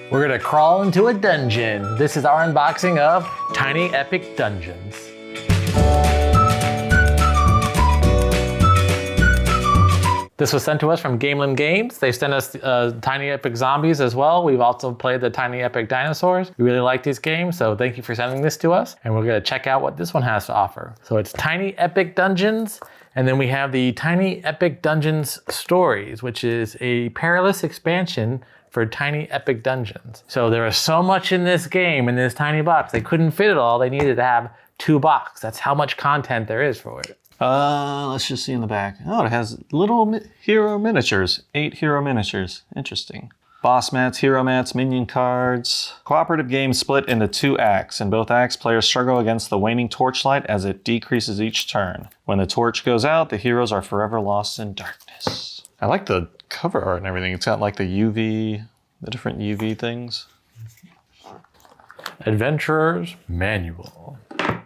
We're gonna crawl into a dungeon. This is our unboxing of Tiny Epic Dungeons. This was sent to us from Gamelyn Games. They sent us Tiny Epic Zombies as well. We've also played the Tiny Epic Dinosaurs. We really like these games, so thank you for sending this to us. And we're gonna check out what this one has to offer. So it's Tiny Epic Dungeons, and then we have the Tiny Epic Dungeons Stories, which is a perilous expansion for Tiny Epic Dungeons. So there is so much in this game, in this tiny box. They couldn't fit it all. They needed to have 2 boxes. That's how much content there is for it. Let's just see in the back. Oh, it has little hero miniatures. 8 hero miniatures. Interesting. Boss mats, hero mats, minion cards. Cooperative game split into 2 acts. In both acts, players struggle against the waning torchlight as it decreases each turn. When the torch goes out, the heroes are forever lost in darkness. I like the cover art and everything. It's got like the different UV things. Adventurer's Manual.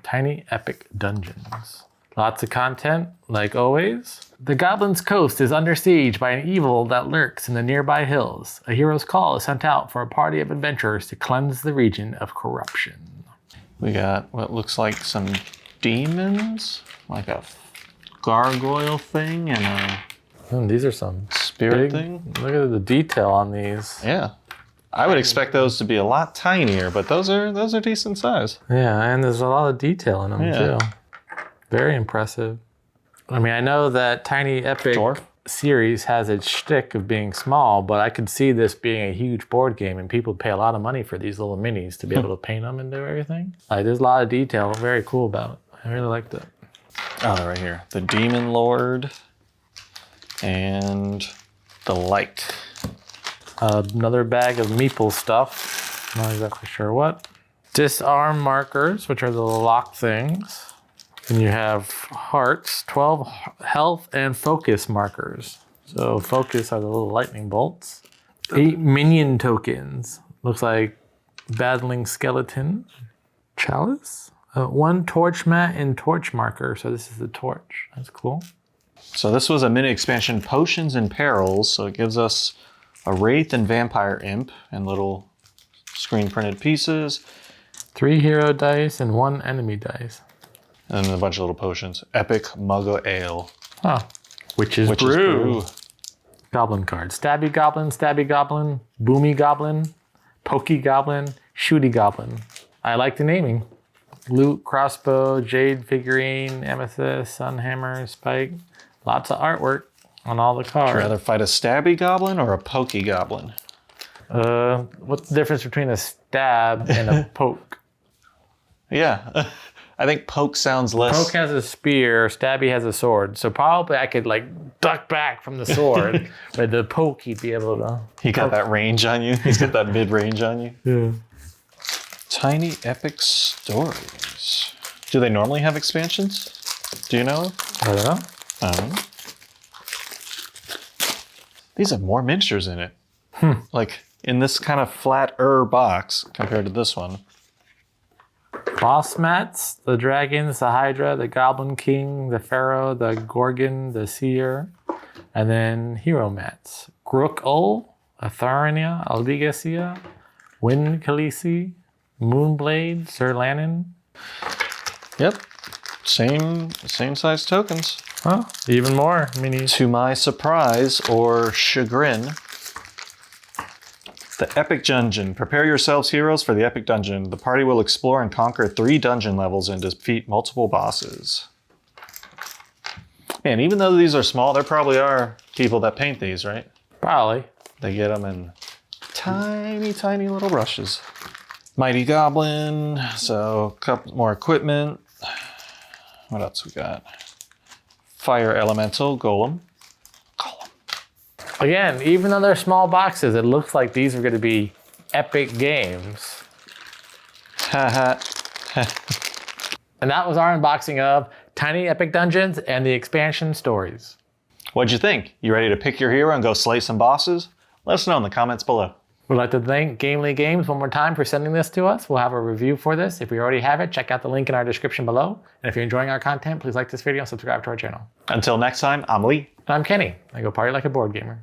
Tiny Epic Dungeons. Lots of content, like always. The Goblin's Coast is under siege by an evil that lurks in the nearby hills. A hero's call is sent out for a party of adventurers to cleanse the region of corruption. We got what looks like some demons, like a gargoyle thing and a these are some spirit thing. Look at the detail on these. Yeah. I would expect those to be a lot tinier, but those are decent size. Yeah, and there's a lot of detail in them too. Very impressive. I mean, I know that Tiny Epic series has its shtick of being small, but I could see this being a huge board game and people pay a lot of money for these little minis to be able to paint them and do everything. Like, there's a lot of detail, very cool about it. I really liked it. Oh, they're right here. The Demon Lord and the Light. Another bag of meeple stuff. Not exactly sure what. Disarm markers, which are the lock things. And you have hearts, 12 health and focus markers. So focus are the little lightning bolts. 8 minion tokens. Looks like battling skeleton. Chalice. 1 torch mat and torch marker. So this is the torch. That's cool. So this was a mini expansion, Potions and Perils. So it gives us a Wraith and Vampire Imp and little screen printed pieces. 3 hero dice and 1 enemy dice. And a bunch of little potions. Epic Muggle Ale. Huh. Witch's Brew. Goblin card. Stabby Goblin, Boomy Goblin, Pokey Goblin, Shooty Goblin. I like the naming. Loot, crossbow, jade figurine, amethyst, sunhammer, spike. Lots of artwork on all the cards. Would you rather fight a stabby goblin or a pokey goblin? What's the difference between a stab and a poke? Yeah, I think poke sounds less. Poke has a spear, stabby has a sword. So probably I could like duck back from the sword, but the poke he'd be able to. He got that range on you. He's got that mid range on you. Yeah. Tiny Epic Stories. Do they normally have expansions? Do you know? I don't know. These have more miniatures in it. Like in this kind of flatter box compared to this one. Boss mats, the dragons, the Hydra, the Goblin King, the Pharaoh, the Gorgon, the Seer, and then hero mats. Grook-Ul, Atharnia, Albigacia, Wind Khaleesi, Moonblade, Sir Lannon. Yep. Same size tokens. Huh? Even more minis. To my surprise or chagrin, the Epic Dungeon. Prepare yourselves, heroes, for the Epic Dungeon. The party will explore and conquer 3 dungeon levels and defeat multiple bosses. Man, even though these are small, there probably are people that paint these, right? Probably. They get them in tiny, tiny little brushes. Mighty Goblin. So a couple more equipment. What else we got? Fire Elemental, Golem. Again, even though they're small boxes, it looks like these are going to be epic games. And that was our unboxing of Tiny Epic Dungeons and the expansion stories. What'd you think? You ready to pick your hero and go slay some bosses? Let us know in the comments below. We'd like to thank Gamelyn Games one more time for sending this to us. We'll have a review for this. If we already have it, check out the link in our description below. And if you're enjoying our content, please like this video and subscribe to our channel. Until next time, I'm Lee. And I'm Kenny. I go party like a board gamer.